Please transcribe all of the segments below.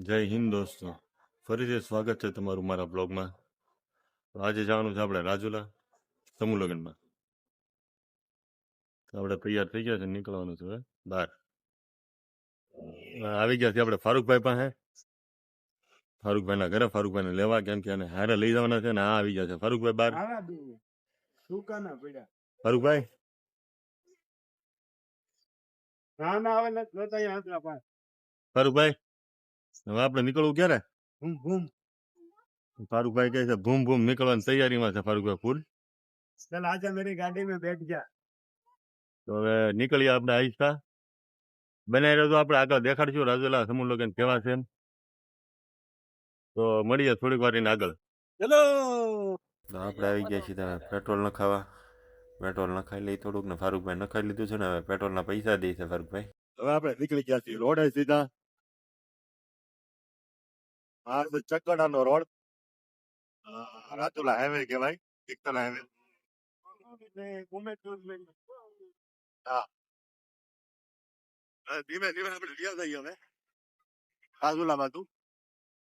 જય હિન્દ દોસ્તો, ફરીથી સ્વાગત છે તમારું મારા બ્લોગમાં. આજે જવાનું છે આપણે રાજુલા સમૂહ લગ્નમાં. આપણે તૈયાર થઈ ગયા છે, નીકળવાનું છે હવે બહાર. આવી ગયા છે આપણે ફારૂકભાઈ પાસે, ફારૂકભાઈના ઘરે. ફારૂકભાઈને લેવા, કેમ કે એને હારે લઈ જવાના છે ને. આ આવી ગયા છે ફારૂકભાઈ બહાર. ફારૂકભાઈ ફારૂકભાઈ હવે આપણે નીકળવું ક્યારે? ફારૂકભાઈ કહે છે ભૂમ ભૂમ નીકળવાની તૈયારીમાં છે ફારૂકભાઈ ફૂલ. चल आजा मेरी गाड़ी में बैठ जा. તો હવે નીકળીએ આપણે આહિસ્તા. બનાવી રહ્યો તો આપણે આગળ દેખાડશું રાજુલા સમૂહ લગ્ન કેવા છે એમ. તો મળીએ થોડીક વાર એને આગળ. चलो તો આપણે આવી ગયા છીએ ત્યાં પેટ્રોલ નખાવા. પેટ્રોલ નખાઈ લઈ થોડુંક ને. ફારૂકભાઈ નખાઈ લીધું છે ને, હવે પેટ્રોલના પૈસા દે છે ફારૂકભાઈ. હવે આપણે નીકળી ગયા છીએ રોડે સીધા. આ છે ચકડાનો રોડ, રાજુલા હાઈવે કહેવાય, એકતલ હાઈવે. હા, ધીમે ધીમે આપણે ગયા જઈએ હવે રાજુલા બાજુ.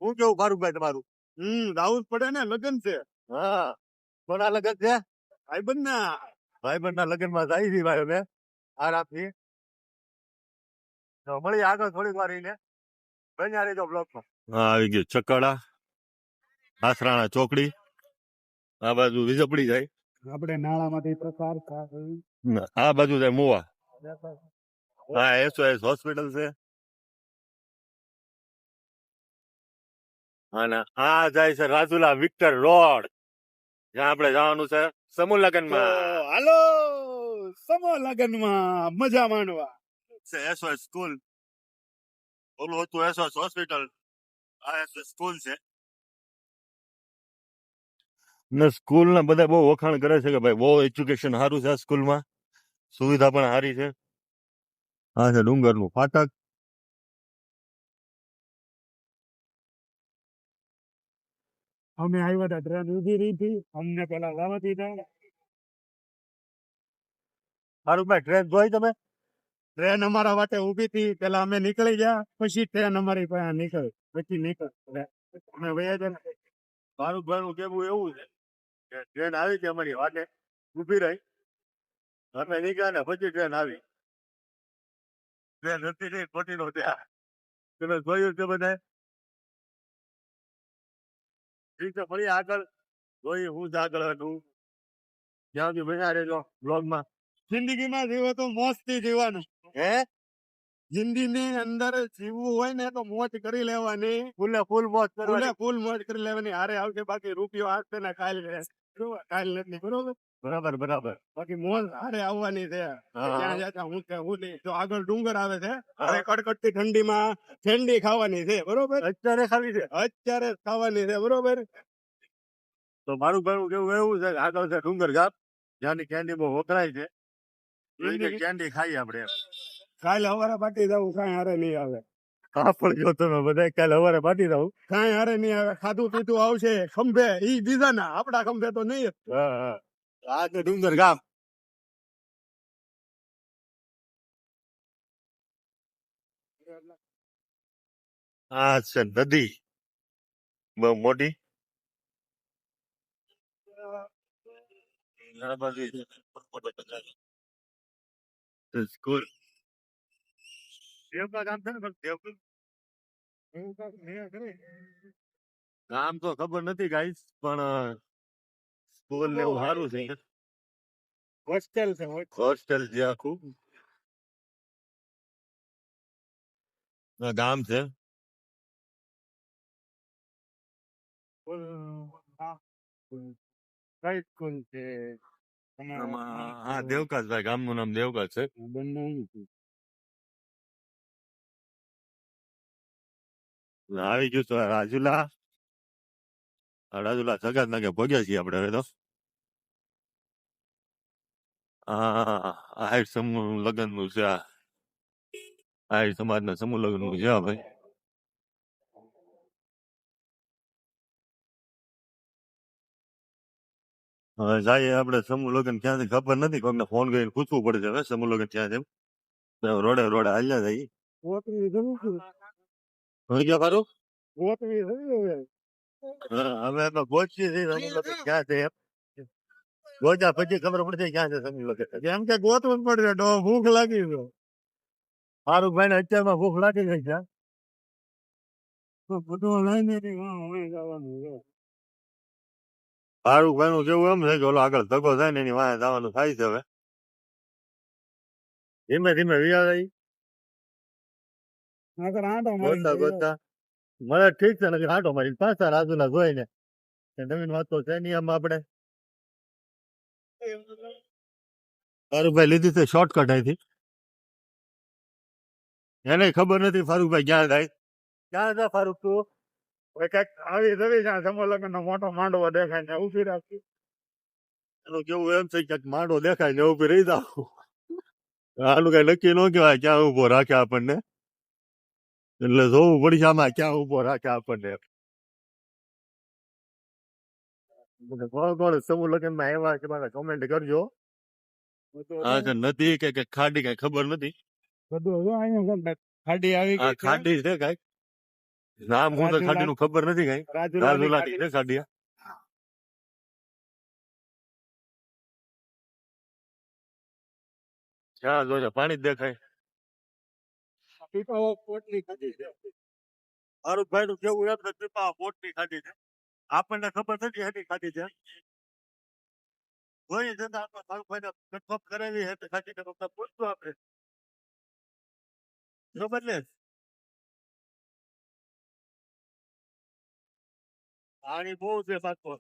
શું કેવું ફારૂકભાઈ તમારું? દાઉદ પડે ને, લગન છે. હા, કોના લગન છે? ભાઈબંધ ના. ભાઈબંધના લગ્નમાં જાય છે ભાઈ અમે આરામથી. તો મળીએ આગળ થોડીક વાર રહીને. બન્યા રહેજો બ્લોગમાં. હા, આવી ગયું ચકડા, આસરાણા ચોકડી. આ બાજુ વીજપડી જાય, આપણે નાળામાંથી પ્રસાર આ બાજુ જાય મોવા. હા, SOS હોસ્પિટલ છે. અને આ જાય છે રાજુલા વિક્ટર રોડ, જ્યાં આપણે જવાનું છે સમૂહ લગ્નમાં. હાલો સમૂહ લગનમાં મજા માંડવા. SOS સ્કૂલ, ઓલું હતું SOS હોસ્પિટલ, આ SOS સ્કૂલ છે. ને સ્કૂલ ના બધા બહુ વખાણ કરે છે કે ભાઈ બહુ એજ્યુકેશન સારું છે આ સ્કૂલમાં, સુવિધા પણ સારી છે. આ છે ડુંગરનું ફાટક. અમે આવ્યા હતા, ટ્રેન ઉભી રહી હતી, અમને પેલા લાવવા દીધા. ફારૂકભાઈ ટ્રેન જોઈ તમે? ટ્રેન અમારા વાટે ઉભી હતી, પેલા અમે નીકળી ગયા, પછી ટ્રેન અમારી પાસે નીકળી, પછી અમે વયા ગયા. ફારૂકભાઈ નું કેવું એવું છે કે ટ્રેન આવી છે અમારી વાટે, ઉભી રહી, અમે નીકળ્યા ને પછી ટ્રેન આવી. ટ્રેન હતી નહીં, ખોટી નો ત્યાં. તમે જોયું છે બધા? ઠીક છે, ફરી આગળ જોઈએ હું જ આગળ હતું. જ્યાં સુધી બન્યા રહેજો બ્લોગમાં. જિંદગીમાં જીવો તો મોજથી જીવવાનું. હે, જિંદગીની અંદર જીવવું હોય ને તો મોજ કરી લેવાની, ફૂલે ફૂલ મોજ કરવાની. ફૂલ મોજ કરી લેવાની. હારે આવશે બાકી રૂપિયો હાથ ને કાલ કાલ નથી, બરોબર? બરાબર બરાબર. બાકી મોજ હારે આવવાની છે. ત્યાં જતા હું નહીં. જો આગળ ડુંગર આવે છે, હારે કડકડતી ઠંડીમાં ઠંડી ખાવાની છે, બરોબર? અત્યારે ખાવી છે, અત્યારે ખાવાની છે, બરોબર? તો મારું ભાઈ કેવું એવું છે કે આગળ છે ડુંગર ગામ, જ્યાંની કેન્ડી બહુ વખણાય છે. કેન્ડી ખાઈએ આપણે. કાલે હવારે પાટી જવું, કાંઈ હારે નહીં આવે. કાપડ જો તમે બધા કાલે હવારે પાટી દઉં, કાંઈ હારે નહીં આવે. ખાધું પીધું આવશે ખંભે, ઈ બીજા ના, આપડા ખંભે તો નહીં. આ તો ડુંગર ગામ. આ છે નદી બહુ મોટી. સ્કૂલ દેવકા ગામ છે ને, દેવકા ગામ તો ખબર નથી ગાઈસ, પણ સ્કૂલ ને એવું સારું છે. હોસ્ટેલ છે, હોસ્ટેલ છે આખું ગામ છે. કઈ સ્કૂલ છે? હા, દેવકા ભાઈ, ગામનું નામ દેવકા છે. આવી ગયું તો રાજુલા. રાજુલા સગાત નાકે ભોગ્યા છીએ આપણે હવે તો. આ સમૂહ લગ્ન નું છે, આ સમાજના સમૂહ લગ્ન નું છે ભાઈ. હવે જઈએ આપણે સમૂહ લગ્ન ક્યાંથી ખબર નથી, કોઈને ફોન કરીને પૂછવું પડશે હવે સમૂહ લગ્ન ક્યાં છે. રોડે રોડે હાલ્યા જઈએ. ગયા ફારૂક ગોતવી છે હવે. હવે અમે ગોચીએ છીએ સમૂહ લગ્ન ક્યાં છે એમ. ગોચ્યા પછી ખબર પડશે ક્યાં છે સમૂહ લગ્ન. જેમ કે ગોતવું જ પડશે ડો ભૂખ લાગી છે. ફારૂકભાઈ ને અત્યારમાં ભૂખ લાગી ગઈ છે. તો બધું લઈને હોય જવાનું છે. ફારૂકભાઈ નું કેવું એમ છે કે ઓલો આગળ ધક્કો થાય ને એની વાંહે જવાનું થાય છે હવે. ધીમે ધીમે વિયા નકર આંટો મારીને ગોતા ગોતા મને ઠીક છે ને આટો મારી પાછા રાજુલા જોઈને નવીન વાત તો છે નહીં આમ આપણે. ફારૂકભાઈ લીધી છે શોર્ટકટ અહીંથી. એને ખબર નથી ફારૂકભાઈ ક્યાં જાય. ક્યાં જા ફારૂક તું? હવે કઈક આવી જવી છે સમૂહ લગ્ન નો મોટો માંડવો દેખાય ને ઉભી રાખી. એનું કેવું એમ છે કે માંડો દેખાય ને ઉભી રહી જાવ. આનું કઈ નક્કી ન કહેવાય ક્યાં ઉભો રાખે આપણને. એટલે જોવું પડશે આમાં ક્યાં ઉભો રાખે આપણને. કોણ કોણ સમૂહ લગ્ન માં આવ્યા છે મારા કમેન્ટ કરજો. હા કે નથી કે ખાડી કઈ ખબર નથી. બધું જો અહીંયા ખાડી આવી આ ગઈ છે. ખાડી છે કઈક નામ હું તો ખાડી નું ખબર નથી કઈ. રાજુલાની રાજુલાની છે ખાડી. ક્યાં જોજે પાણી જ દેખાય. પીપાઓ પોટલી ખાધી છે. ફારૂકભાઈ નું કેવું એમ છે પીપા પોટની ખાધી છે. આપણને ખબર નથી એની ખાધી છે. કોઈ જતા આપણે ફારૂકભાઈ ને કન્ફર્મ કરેલી છે ખાધી ને તમને પૂછતું આપણે. બરોબર ને પાણી બહુ છે પાછો.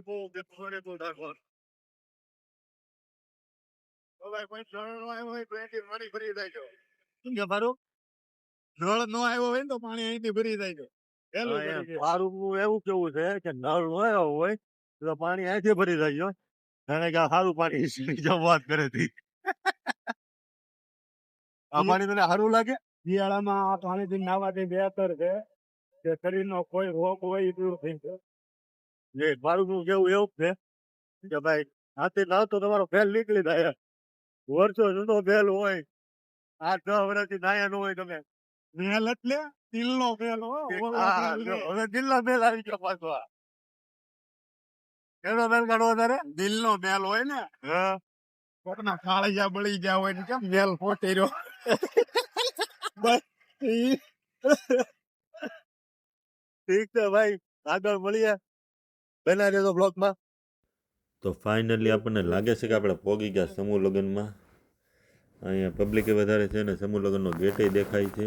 બહુ છે પાણી બહુ નાખો. તો ભાઈ કોઈ જળ નો આવ્યો હોય તો અહીંથી પાણી ભરી જાય છે. શું કે ફારૂક? જળ નો આવ્યો હોય ને તો પાણી અહીંથી ભરી જાય છે. પેલું કરી છે. ફારૂક નું એવું કેવું છે કે નળ નો આવ્યો હોય તો પાણી અહીંથી ભરી જાય. એને કે આ સારું પાણી છે જેમ વાત કરે હતી. આ પાણી તને સારું લાગે? શિયાળામાં આ પાણીથી નાહવાથી બહેતર છે કે શરીરનો કોઈ રોગ હોય એ દૂર થઈ જાય. જે ફારૂક નું કેવું એવું છે કે ભાઈ હાથી નાવ તો તમારો ફેલ નીકળી જાય. વર્ષો જૂનો ફેલ હોય 8-10 વર્ષથી નાયા ન હોય તમે. મેલ એટલે તિલનો મેલ હો. હવે દિલનો મેલ આવી ગયો પાછો. એનો મેલ કાઢવો તારે? દિલનો મેલ હોય ને હા કોકના કાળિયા બળી ગયા હોય ને કેમ મેલ ફોટી રહ્યો. ઠીક છે ભાઈ આગળ મળીએ બના રહેજો બ્લોગમાં. તો ફાઇનલી આપણને લાગે છે કે આપણે પોગી ગયા સમૂહ લગ્નમાં. અહીંયા પબ્લિક વધારે છે ને સમૂહ લગ્નનો ગેટ દેખાય છે.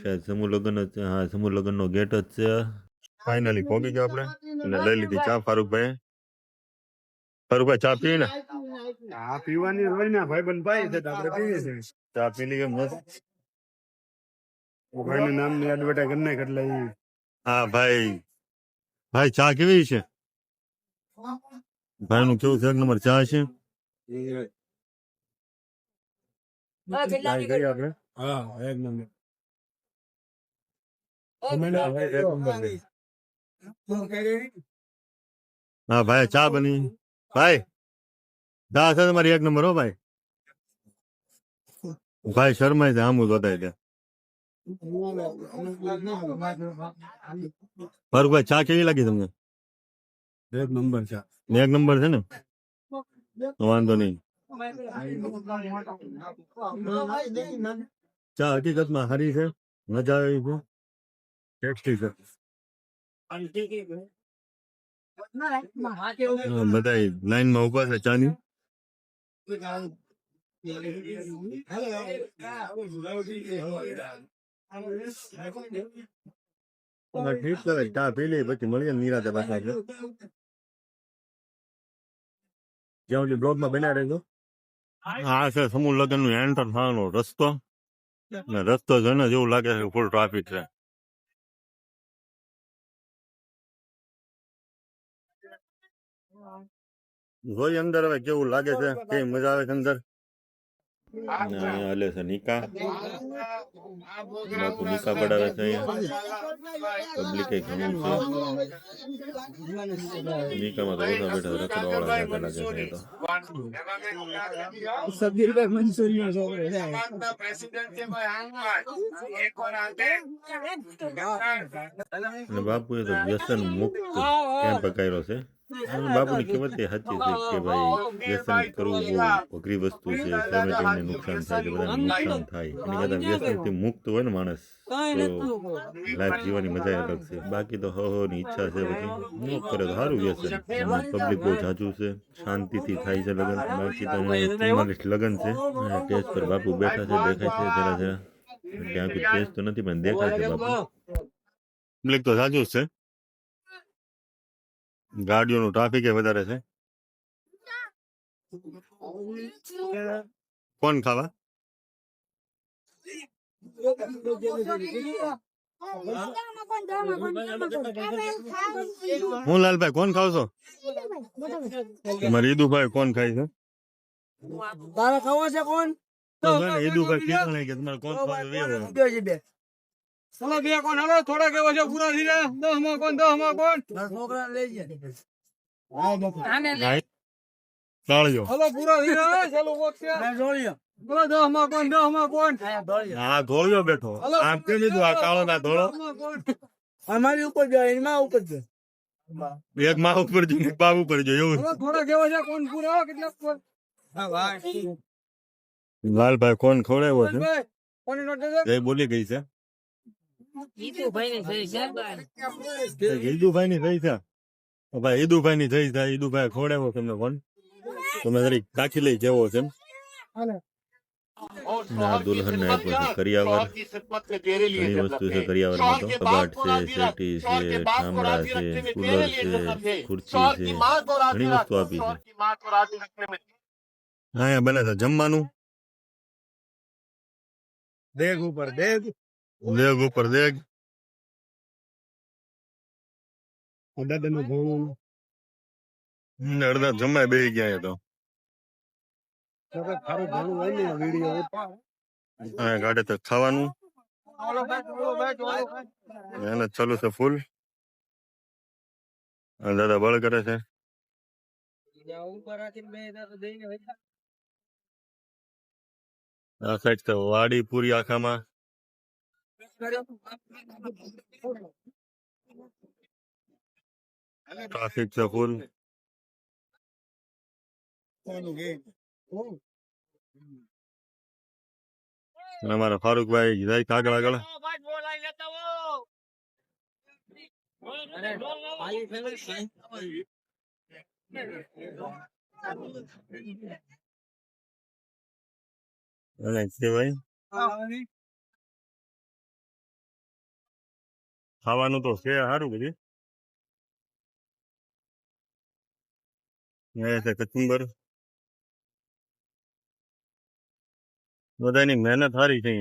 શાયદ સમૂહ લગ્ન જ છે. હા સમૂહ લગ્નનો ગેટ જ છે. ફાઇનલી પોગી ગયા આપણે અને લઈ લીધી ચા ફારૂકભાઈ. ફારૂકભાઈ ચા પી ને? આ પીવાની હોય ને ભાઈબંધ ભાઈ છે તો આપણે પીએ છીએ. ચા પી લઈએ મસ્ત. ભાઈના નામની એડવર્ટાઈઝ કરી નાખ એટલે ઈ. હા ભાઈ ભાઈ ચા કેવી છે? ભાઈ નું કેવું છે? એક નંબર ચા છે. આપણે હા એક નંબર. હા ભાઈ ચા બની. ભાઈ ચા છે તમારી એક નંબર હો ભાઈ. ભાઈ શર્માય છે આમ બતાવી દે. ફારૂકભાઈ ચા કેવી લાગી તમને? એક નંબર છે. એક નંબર છે ને વાંધો નહીં. ચા હકીકતમાં સારી છે. મજા આવી છે. ટેસ્ટી છે. બધા લાઈનમાં ઉભા છે ચાની. ઠીક છે ચા પી લઈએ પછી મળીએ નિરાતે પાછા. જ્યાં સુધી બ્લોગમાં બન્યા રહેજો. આ છે સમૂહ લગ્ન નું એન્ટર થવાનો રસ્તો. રસ્તો જોઈને જેવું લાગે છે ફૂલ ટ્રાફિક છે. જોઈ અંદર હવે કેવું લાગે છે કેવી મજા આવે છે અંદર. હાલે છે નિકા બાપુ નિકા પડાવે છે પબ્લિક ઘણું છે નિકામાં તો ઓછા બેઠા રખડવા વાળા જાતા લાગે છે તો સબીરભાઈ મંસૂરી નો છોકરો અને બાપુએ તો વ્યસન મુક્ત કેમ્પ પકાયેલો છે બાપુની કહેવત એ સાચી છે કે ભાઈ વ્યસન કરવું બહુ અઘરી વસ્તુ છે ફેમિલીને નુકસાન થાય છે બધાને નુકસાન થાય એની કરતા વ્યસનથી મુક્ત હોય ને માણસ તો લાઈફ જીવવાની મજા અલગ છે બાકી તો ની ઈચ્છા છે પછી ન કરે તો સારું વ્યસન પબ્લિક બહુ જાજુ છે શાંતિથી થાય છે લગ્ન બાકી તો 44 લગ્ન છે સ્ટેજ પર બાપુ બેઠા છે દેખાય છે જરા જરા એટલે આખું સ્ટેજ તો નથી પણ દેખાય છે બાપુ પબ્લિક તો જાજુ છે ગાડીઓનું ટ્રાફિક એ વધારે છે કોણ ખાવા હું લાલભાઈ કોણ ખાવ છો તમારે ઈદુભાઈ કોણ ખાય છે તારે ખાવો છે કોણ ઈદુભાઈ કીધું નહીં કે તમારે કોણ ખાવ ચલો બે કોણ હાલો થોડા કેવો છે પૂરા થઈ રહ્યા 10 માં કોણ છોકરા લઈ જાય તાળીઓ હાલો પૂરા થઈ રહ્યા ચાલો વોક છે બોલો 10 માં કોણ હા ધોળિયો બેઠો આમ કે લીધું આ કાળો ના ધોળો અમારી ઉપર જાય એમાં ઉપર છે એક માં ઉપર જો એક બાપ ઉપર જો એવું થોડા કેવો છે કોણ પૂરા કેટલા હા ભાઈ લાલભાઈ કોણ ખવડાવ્યો છે કોની નોટ છે જય બોલી ગઈ છે ઈદુભાઈ ની થઈ છે ભાઈ ઈદુભાઈ ની થઈ છે ઈદુભાઈ ખવડાવ્યો તમને કોણ તમે જરી કાચી લઈ જવો છે ના દુલ્હન ને કરિયાવર ઘણી વસ્તુ છે કરિયાવરમાં તો કબાટ છે શેટી છે ઠામડા છે કુલર છે ખુરચી છે ઘણી વસ્તુ આપી છે અહીંયા બને છે જમવાનું દેગ ઉપર દેગ દાદાનું ભણવું અડધા જમાય બેસી ગયા તો ખારું ભણવું હોય ને વિડીયો અહીંયા ગાડે તો ખાવાનું એને ચાલુ છે ફૂલ દાદા બળ કરે છે આ સાઈડ તો વાડી પૂરી આખામાં ટ્રાફિક છે ફૂલ અમારા ફારૂકભાઈ જાય આગળ આગળ ભાઈ ખાવાનું તો છે સારું બધું છે કચુંબર બધાની મહેનત સારી છે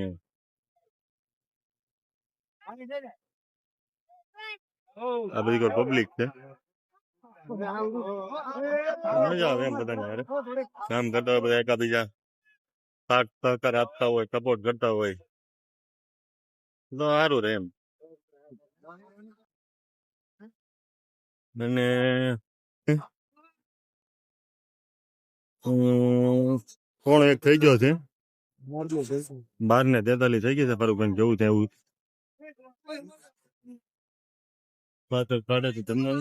આ બધી કોઈ પબ્લિક છે મજા આવે એમ બધાને કામ કરતા હોય બધા એકાબીજા સાથ સહકાર આપતા હોય સપોર્ટ કરતા હોય તો સારું રહે એમ અને કોણ એક થઈ ગયો છે 12:43 થઈ ગઈ છે ફારૂકભાઈ જવું છે એવું પાછળ કાઢે છે તમને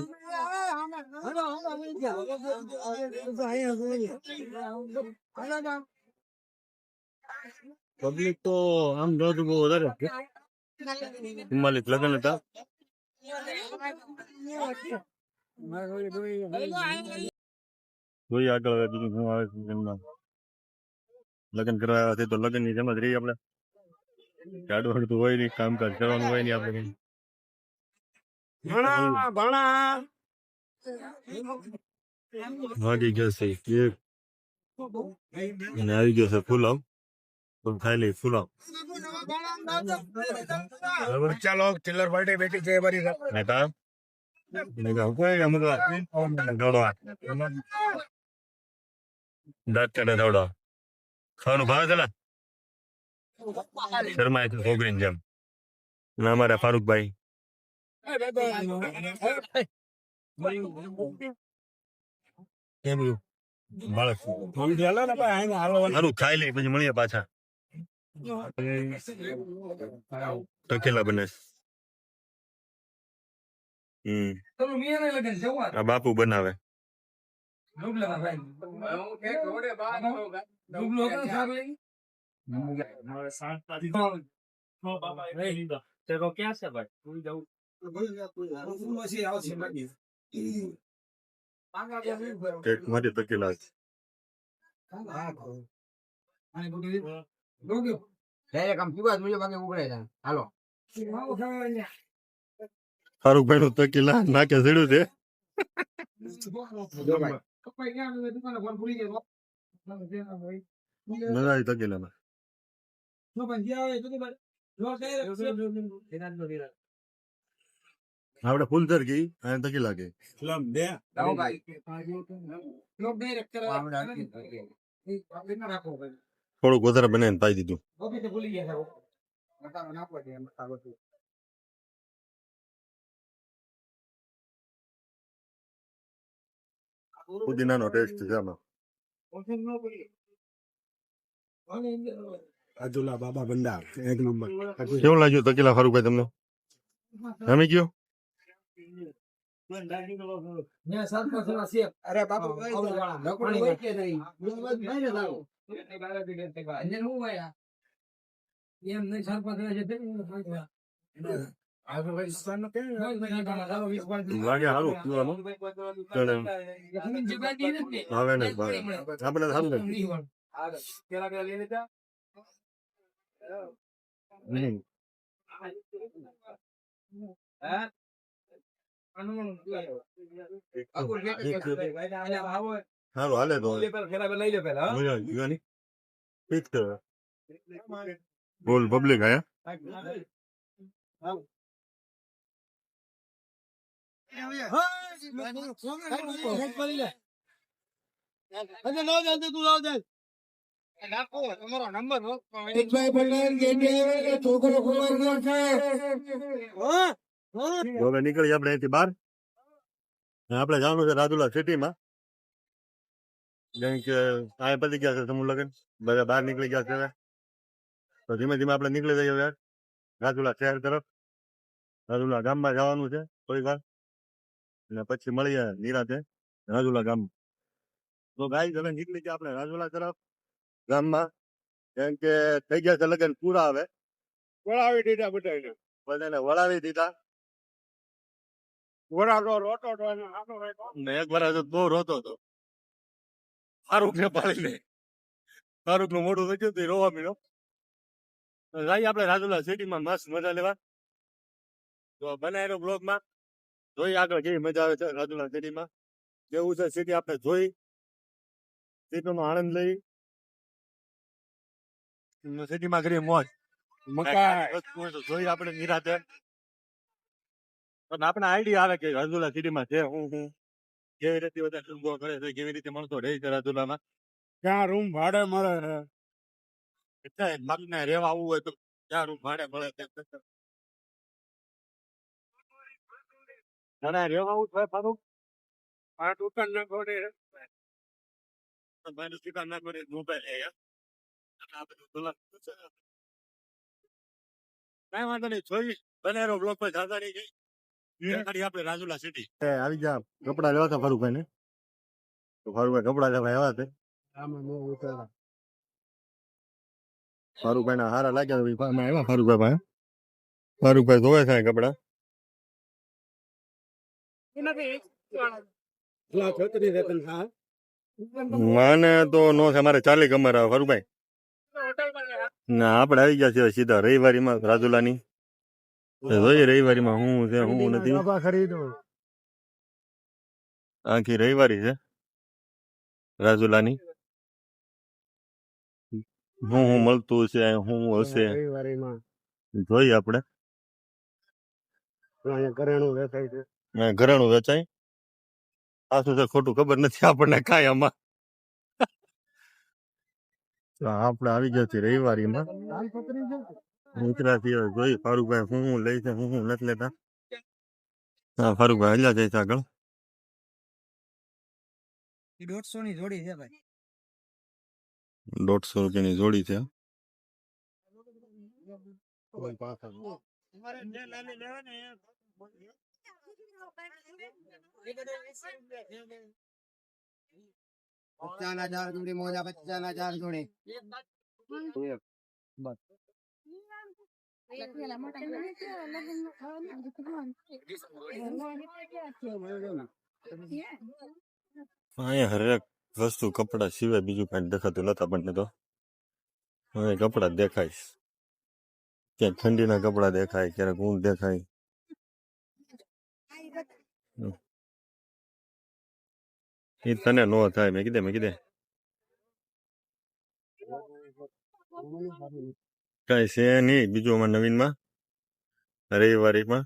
પબ્લિક તો આમ જોતું બહુ વધારે 44 લગ્ન હતા જોઈએ આગળ બીજું શું આવે છે લગ્ન કરવા આવ્યા છે તો લગ્ન ની જેમ જ રહી આપણે જાડું હડતું હોય નહીં કામકાજ કરવાનું હોય નહીં આપણે વાગી ગયો છે કેક અને આવી ગયો છે ફુલાવ તો ખાઈ લઈ ફુલાવ ચાલો ચિલ્લર પાર્ટી બેઠી છે અમારી દાંત કાઢે થોડો ખાવાનું ભાવે છે ને શર્માય છે છોકરીની જેમ. અને અમારા ફારૂકભાઈ કેમ રહ્યું? બાળક સારું ખાઈ લે પછી મળીએ પાછા. ટકેલા બને છે. આ બાપુ બનાવે. કેક માટે ટકેલા છે. ફારૂકભાઈ નું ટકેલા નાકે ચડ્યું છે. મજા આવી ટકેલામાં. આપણે ફૂલધર ગઈ અને ટકેલા ગઈ. થોડુંક વધારે બનાવીને પાઈ દીધું. પુદીનાનો ટેસ્ટ છે આમાં. અજુલા બાબા ભંડાર એક નંબર. કેવું લાગ્યું ટકેલા ફારૂકભાઈ તમને? જમી ગયો? અરે બાપુ લાગે સારું પીવાનું. ભાવે ને ભાવે આપણે સારું ને. સારું હાલે તો બોલ પબ્લિક આયા. હવે નીકળી આપણે અહીંથી બહાર. આપણે જવાનું છે રાજુલા સિટીમાં. જેમ કે આ પતી ગયા છે સમૂહ લગ્ન, બધા બહાર નીકળી ગયા છે હવે. તો ધીમે ધીમે આપણે નીકળી જઈએ હવે રાજુલા શહેર તરફ. રાજુલા ગામમાં જવાનું છે થોડી વાર, અને પછી મળીએ નિરાંતે રાજુલા ગામ. તો ગાઈસ હવે નીકળી ગયા આપણે રાજુલા તરફ ગામમાં. કેમ કે થઈ ગયા છે લગ્ન પૂરા. હવે વળાવી દીધા બધાને. બધાને વળાવી દીધા. વરાળો રોટો ને એક વાર બહુ રોતો હતો. ફારૂક ને પાડી લે. ફારૂક નું મોઢું થઈ ગયું રોવા મીડો. જઈએ આપણે રાજુલા સિટીમાં મસ્ત મજા લેવા. તો બનાવેલો બ્લોગમાં જોઈ આગળ કેવી મજા આવે છે રાજુલા સિટીમાં. કેવું છે સિટી આપણે જોઈ, સિટીનો આનંદ લઈ, સિટીમાં કરીએ મોજ. જોઈ આપણે નિરાતે. પણ આપણે આઈડિયા આવે કે રાજુલા સિટીમાં છે હું કેવી રીતે બધા સુગો કરે છે, કેવી રીતે માણસો રહે છે રાજુલામાં. ક્યાં રૂમ ભાડે મળે છે. એટલે મગને રહેવા આવવું હોય તો ક્યાં રૂમ ભાડે મળે છે. રહેવા આવું થાય ફારૂક. આ દુકાન ના ખોડે દુકાન ના કરે મોબાઈલ કઈ વાંધો નહીં. જોઈ બનેરો બ્લોક પર જાતા નહીં ગઈ. આપણે રાજુલા સિટી આવી જા. કપડા લેવા હતા ફારૂકભાઈ ને. તો ફારૂકભાઈ કપડા લેવા આવ્યા હતા. ફારૂકભાઈ ના હારા લાગ્યા આવ્યા ફારૂકભાઈ પાસે. ફારૂકભાઈ ધોવે છે કપડા. મને તો નો છે, અમારે ચાલી કમર આવે ફારૂકભાઈ. ના આપણે આવી ગયા છીએ સીધા રવિવારીમાં રાજુલાની. જોઈએ રવિવારીમાં શું છે શું નથી. આખી રવિવારી છે રાજુલાની. શું મળતું છે શું હશે જોઈએ આપણે. ઘરેણું વેચાય આ શું છે ખોટું ખબર નથી આપણને કાંઈ આમાં. તો આપણે આવી ગયા છીએ રવિવારીમાં ઉતરાથી હવે જોઈ ફારૂકભાઈ હું લઈ છે હું નથી લેતા. હા ફારૂકભાઈ હલ્યા જાય છે આગળ. 150 ની જોડી છે ભાઈ. 150 રૂપિયાની જોડી છે. પચાસ હજાર જોડી મોજા 50,000 જોડી. અહીંયા હરેક વસ્તુ કપડા સિવાય બીજું કાંઈ દેખાતું નતા આપણને તો. હવે કપડા દેખાય, ક્યાંક ઠંડીના કપડા દેખાય, ક્યારેક ઊન દેખાય. એ તને નો થાય મેં કીધે કઈ છે નહીં બીજું અમારે નવીનમાં રવિવારીમાં.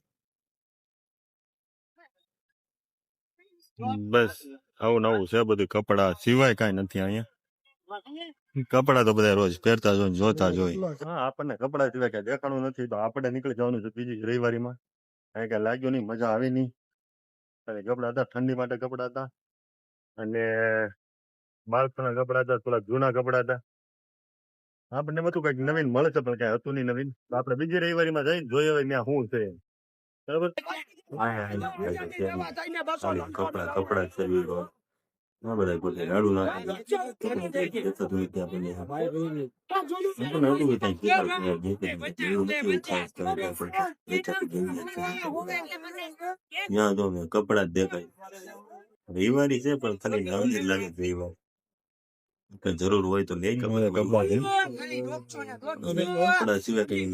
બસ આવું નવું છે બધું, કપડા સિવાય કાંઈ નથી અહીંયા. કપડા તો બધા રોજ પહેરતા જ હોય, જોતા જ હોય. હા આપણને કપડા સિવાય કઈ દેખાણું નથી તો આપણે નીકળી જવાનું છે બીજી રવિવારીમાં. કાંઈ કઈ લાગ્યું નહીં, મજા આવી નહીં. કપડા હતા ઠંડી માટે કપડા હતા અને બાળકોના કપડા હતા, થોડા જૂના કપડા હતા. આપણને બધું કઈક નવીન મળે છે પણ કઈ હતું નહીં નવીન. તો આપણે બીજી રવિવારીમાં જઈને જોઈએ હવે ત્યાં શું છે બરાબર. કપડા છે આ બધા પોતે રાડું કપડા જ દેખાય. રવિવારી છે પણ ખાલી નવી જ લાગે રવિવાર. જરૂર હોય તો લઈ કપડા સિવાય કઈ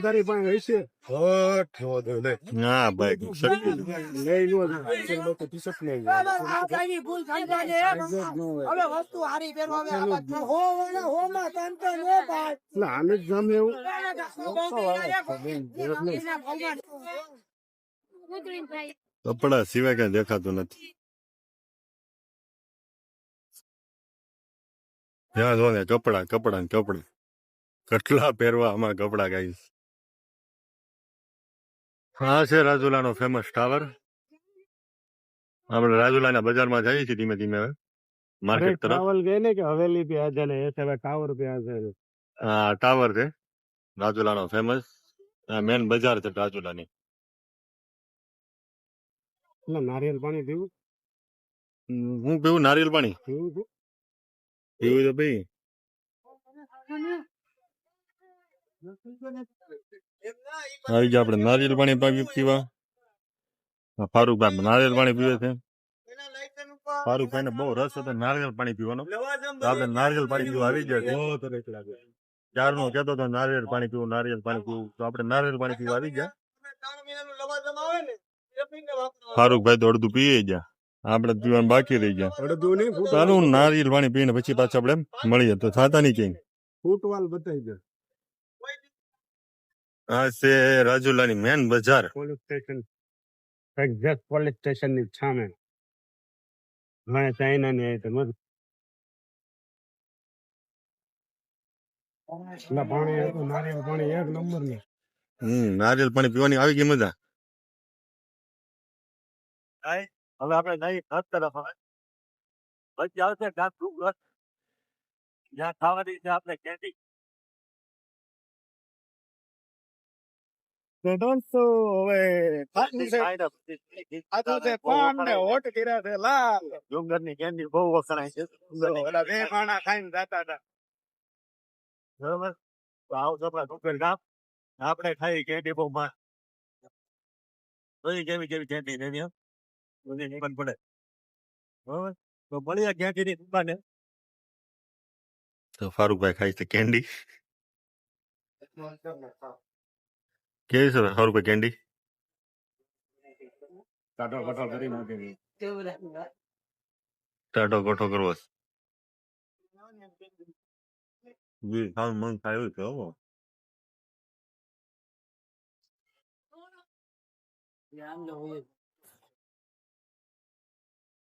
તારી પાસે હશે ના ભાઈ વસ્તુ હારી પહેરવા આને જ ગમે એવું. કપડા સિવાય કઈ દેખાતું નથી. ત્યાં જો ને કપડા કેટલા પહેરવા આમાં કપડા ગાઈસ. હા છે રાજુલાનો ફેમસ ટાવર. આપણે રાજુલાના બજારમાં જઈએ છીએ ધીમે ધીમે હવે માર્કેટ તરફ. ट्रैवल गए ने कि हवेली पे आ जाने ऐसे वे टावर पे आ जाने. આ ટાવર છે રાજુલાનો ફેમસ. મેન બજાર છે રાજુલાની. એટલે નારિયેલ પાણી પીવું હું પીવું નારિયેલ પાણી પીવું છું. પીવું તો ભાઈ. આવી ગયા આપણે નારિયેલ પાણી પીવા. ફારૂકભાઈ નારિયેલ પાણી પીવે છે. ફારૂકભાઈ ને બહુ રસ હતો નારિયેલ પાણી પીવાનો. તો આપણે નારિયેલ પાણી પીવા આવી ગયા. બહુ તરસ લાગે. ચારનો કહેતો હતો નારિયેળ પાણી પીવું તો આપણે નારિયેળ પાણી પીવા આવી ગયા. ફારૂકભાઈ તો અડધું પીએ ગયા, આપણે પીવાનું બાકી રહી ગયા. અડધું નહીં ચાલો નારિયેળ પાણી પીને પછી પાછા આપણે મળીએ તો થતા નહીં ક્યાંય. ફૂટવાલ બતાવી દે. આ છે રાજુલાની મેન બજાર. Police station exact police station ની સામે. મેં ચાઇના ની આવી તો પાણી હતું નારિયેળ પાણી એક નંબર ની. નારિયેળ પાણી પીવાની આવી ગઈ મજા. હવે આપણે નહીં ઘર તરફ હવે પછી આવશે ઘાસ ડુંગર જ્યાં ખાવાની છે આપણે કેન્ડી. દોસ્તો હવે હોટ કર્યા છે લાલ. ડુંગર ની કેન્ડી બહુ વખણાય છે. ઓલા બે માણા ખાઈને જતા હતા. બરોબર તો આવજો આપણા ડુંગર ગામ આપણે ખાઈ કેન્ડી બહુ માં કેવી કેન્ડી લેવી બધી પડે. બરોબર તો મળીએ કેન્ડી ની દુકાને. તો ફારૂકભાઈ ખાઈ છે કેન્ડી. કેવી છે ફારૂકભાઈ કેન્ડી? ટાટો કટો કરી નાખે. ટાટો ગોઠો કરવો છે. મન થાય એવું છે હો.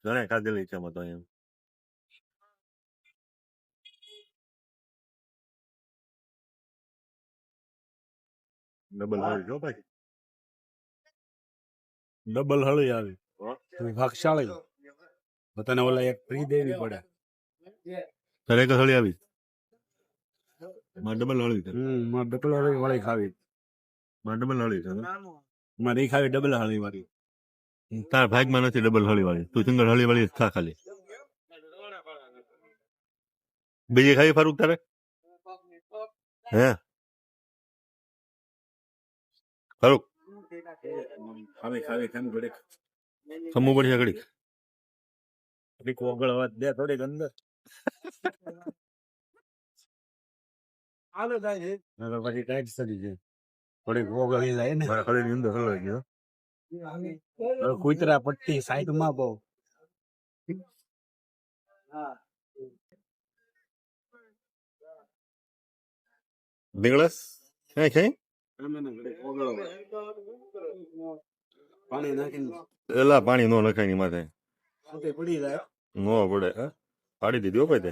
ઘણા ખાધેલી છે એમ તો એમ. ડબલ હળી જો ભાઈ ડબલ હળી આવી ભાગશાળી તને ઓલા એક ફ્રી દેવી પડે. તારે એક હળી આવી માં ડબલ હળી છે મારે ડબલ હળી વાળી ખાવી. માં ડબલ હળી છે મારે ઈ ખાવી ડબલ હળી વાળી. તાર ભાગમાં નથી ડબલ હળી વાળી તું સિંગલ હળી વાળી જ ખા ખાલી બીજી ખાવી ફારૂક તારે હે ફારૂક ખાવી ખાવી કેમ ઘડીક ખમવું પડશે ઘડીક ઘડીક ઓગળ વાત દે થોડીક અંદર. નકર પછી ટાઈટ સડી જાય. થોડીક ઓગળી જાય ને મારા ખડીની અંદર હલવાઈ ગયો હવે કૂતરા પટ્ટી સાઈડમાં બહુ. ડીંગળસ કઈ ખાઈ પાણી નાખીને એલા પાણી નો નખાય ની માથે છૂટી પડી જાય. નો પડે હે પાડી દીધી હો ભાઈ તે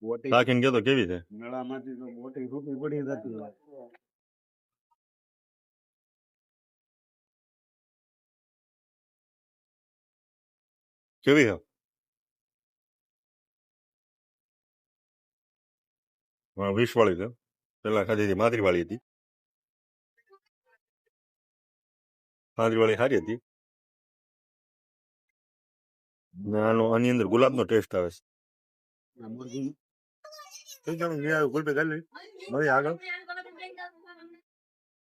બોટી રાખીને ગયો તો કેવી છે મેળામાંથી તો બોટી છૂટી પડી જતી હોય. કેવી છે હા 20 વાળી છે પેલા ખાધી હતી માદરી વાળી હતી માદરી વાળી સારી હતી ને આની અંદર ગુલાબનો ટેસ્ટ આવે આ મુરગી છે ગુલપે કરી લઈ મળી આગળ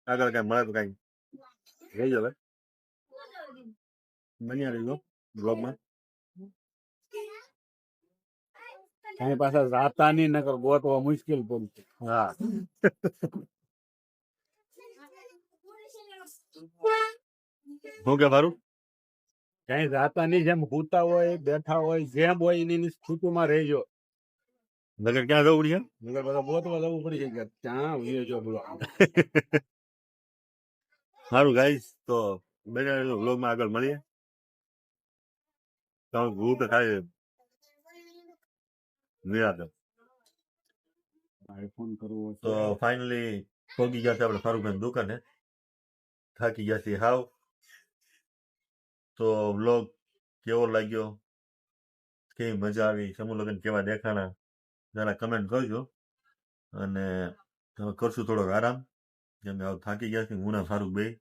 આગળ કઈ મળે તો કઈ રહી જવે બન્યા રહીજો બ્લોગમાં કઈ પાછા જાતા નહીં નકર ગોતવા મુશ્કેલ પડશે. હા શું કે મારું કઈ જાતા નહીં જેમ હુતા હોય બેઠા હોય જેમ હોય એની સ્થિતિમાં રહેજો. નગર ક્યાં જવું છે નકર બધા ગોતવા જવું પડી જાય કે ત્યાં વિયો જો બોલો. સારું ગાઈસ તો બને બ્લોગમાં આગળ મળીએ તમે ભૂખ ખાય નિરાત આઈફોન કરવો તો ફાઇનલી પહોંચી ગયા છે આપણે ફારૂકભાઈ દુકાને થાકી ગયા છીએ હાવ તો બ્લોગ કેવો લાગ્યો કેવી મજા આવી સમૂહ લગ્ન કેવા દેખાણા જરા કમેન્ટ કરજો અને હવે કરશું થોડોક આરામ કેમ કે હવે થાકી ગયા છીએ હું ને ફારૂકભાઈ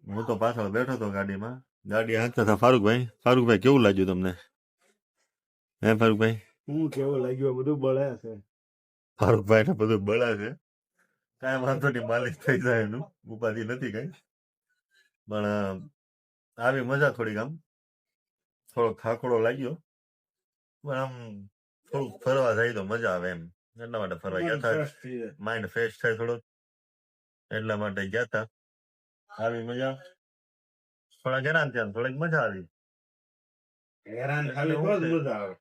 હું તો પાછળ બેઠો હતો ગાડીમાં ગાડી હાંકતા હતા ફારૂકભાઈ કેવું લાગ્યું તમને હે ફારૂકભાઈ શું કેવું લાગ્યું બધું બળે છે. ફારૂકભાઈ ને બધું બળા છે કાંઈ વાંધો નહીં માલિક થઈ જાય એનું ઉપાધિ નથી કઈ પણ આવી મજા થોડીક આમ થોડો થાકોડો લાગ્યો પણ આમ થોડુંક ફરવા જાય તો મજા આવે એમ એટલા માટે ફરવા ગયા હતા માઇન્ડ ફ્રેશ થાય થોડોક એટલા માટે ગયા હતા આવી મજા થોડાક હેરાન થયા થોડીક મજા આવી હેરાન ખાલી તો જ મજા આવે.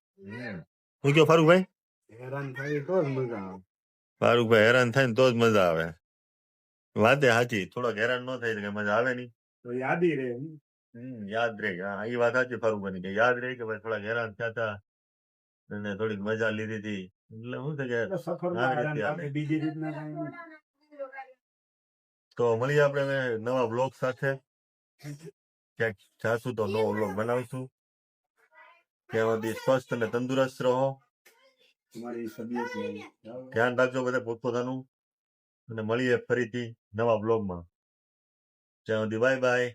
શું કયો ફારૂકભાઈ હેરાન ખાલી તો જ મજા આવે. ફારૂકભાઈ હેરાન થાય ને તો જ મજા આવે વાતે સાચી થોડોક હેરાન ન થાય તો કઈ મજા આવે નહીં તો યાદી રહે. યાદ રહે હા એ વાત સાચી ફારૂકભાઈ કે યાદ રહે કે ભાઈ થોડાક હેરાન થયા હતા અને થોડીક મજા લીધી હતી એટલે શું છે કે સફરમાં આવી હેરાન રીતે થાય બીજી રીતના કાંઈ નહીં. તો મળીએ આપણે હવે નવા બ્લોગ સાથે ક્યાંક જાશું તો નવો બ્લોગ બનાવશું ત્યાં સુધી સ્વસ્થ અને તંદુરસ્ત રહો તમારી તબિયત નહીં. ધ્યાન રાખજો બધા પોતપોતાનું અને મળીએ ફરીથી નવા બ્લોગમાં ત્યાં સુધી બાય બાય